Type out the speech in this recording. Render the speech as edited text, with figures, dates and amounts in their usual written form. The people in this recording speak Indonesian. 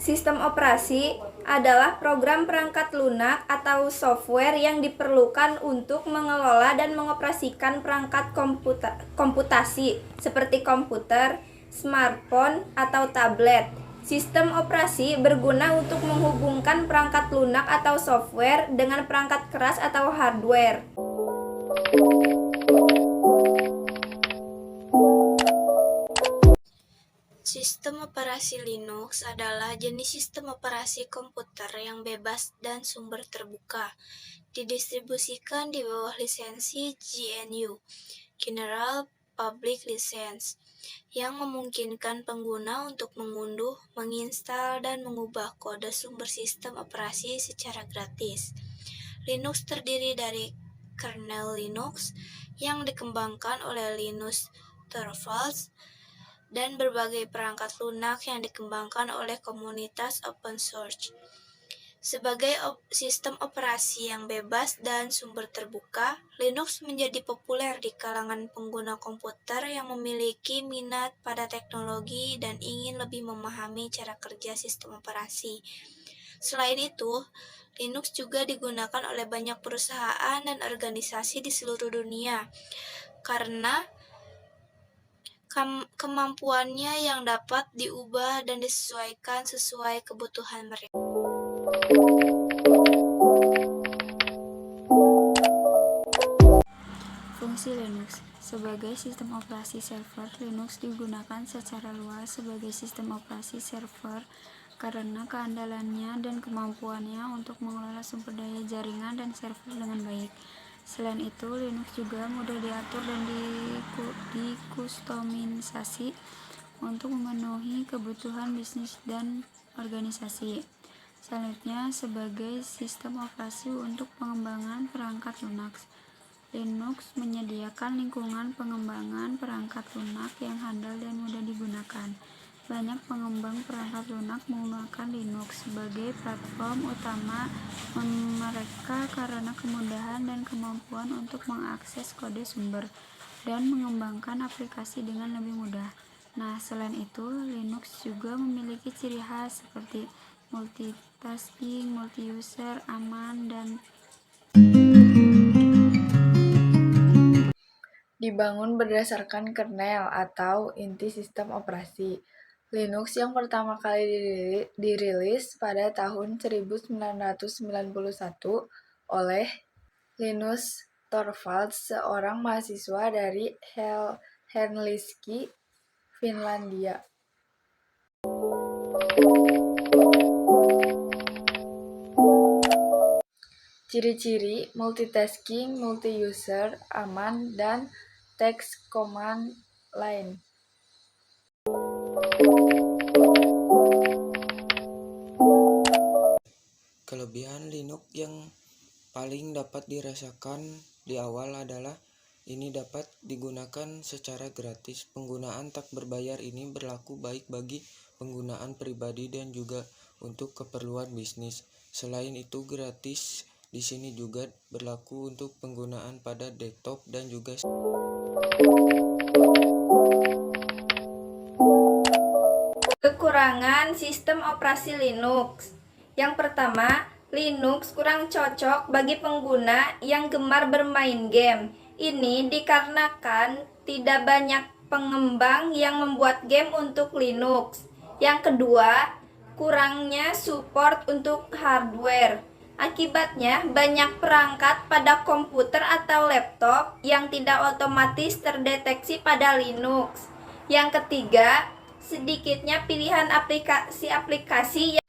Sistem operasi adalah program perangkat lunak atau software yang diperlukan untuk mengelola dan mengoperasikan perangkat komputasi seperti komputer, smartphone, atau tablet. Sistem operasi berguna untuk menghubungkan perangkat lunak atau software dengan perangkat keras atau hardware. Sistem operasi Linux adalah jenis sistem operasi komputer yang bebas dan sumber terbuka, didistribusikan di bawah lisensi GNU (General Public License), yang memungkinkan pengguna untuk mengunduh, menginstal, dan mengubah kode sumber sistem operasi secara gratis. Linux terdiri dari kernel Linux yang dikembangkan oleh Linus Torvalds dan berbagai perangkat lunak yang dikembangkan oleh komunitas open source. Sebagai sistem operasi yang bebas dan sumber terbuka, Linux menjadi populer di kalangan pengguna komputer yang memiliki minat pada teknologi dan ingin lebih memahami cara kerja sistem operasi. Selain itu, Linux juga digunakan oleh banyak perusahaan dan organisasi di seluruh dunia karena kemampuannya yang dapat diubah dan disesuaikan sesuai kebutuhan mereka. Fungsi Linux. Sebagai sistem operasi server, Linux digunakan secara luas sebagai sistem operasi server karena keandalannya dan kemampuannya untuk mengelola sumber daya jaringan dan server dengan baik. Selain itu, Linux juga mudah diatur dan dikustomisasi untuk memenuhi kebutuhan bisnis dan organisasi. Selanjutnya, sebagai sistem operasi untuk pengembangan perangkat Linux. Linux menyediakan lingkungan pengembangan perangkat lunak yang handal dan mudah digunakan. Banyak pengembang perangkat lunak menggunakan Linux sebagai platform utama mereka karena kemudahan dan kemampuan untuk mengakses kode sumber dan mengembangkan aplikasi dengan lebih mudah. Nah, selain itu, Linux juga memiliki ciri khas seperti multitasking, multi-user, aman, dan dibangun berdasarkan kernel atau inti sistem operasi. Linux yang pertama kali dirilis pada tahun 1991 oleh Linus Torvalds, seorang mahasiswa dari Helsinki, Finlandia. Ciri-ciri multitasking, multi-user, aman, dan text command line. Kelebihan Linux yang paling dapat dirasakan di awal adalah ini dapat digunakan secara gratis. Penggunaan tak berbayar ini berlaku baik bagi penggunaan pribadi dan juga untuk keperluan bisnis. Selain itu, gratis di sini juga berlaku untuk penggunaan pada desktop dan juga Kekurangan sistem operasi Linux. Yang pertama, Linux kurang cocok bagi pengguna yang gemar bermain game. Ini dikarenakan tidak banyak pengembang yang membuat game untuk Linux. Yang kedua, kurangnya support untuk hardware. Akibatnya, banyak perangkat pada komputer atau laptop yang tidak otomatis terdeteksi pada Linux. Yang ketiga, sedikitnya pilihan aplikasi-aplikasi yang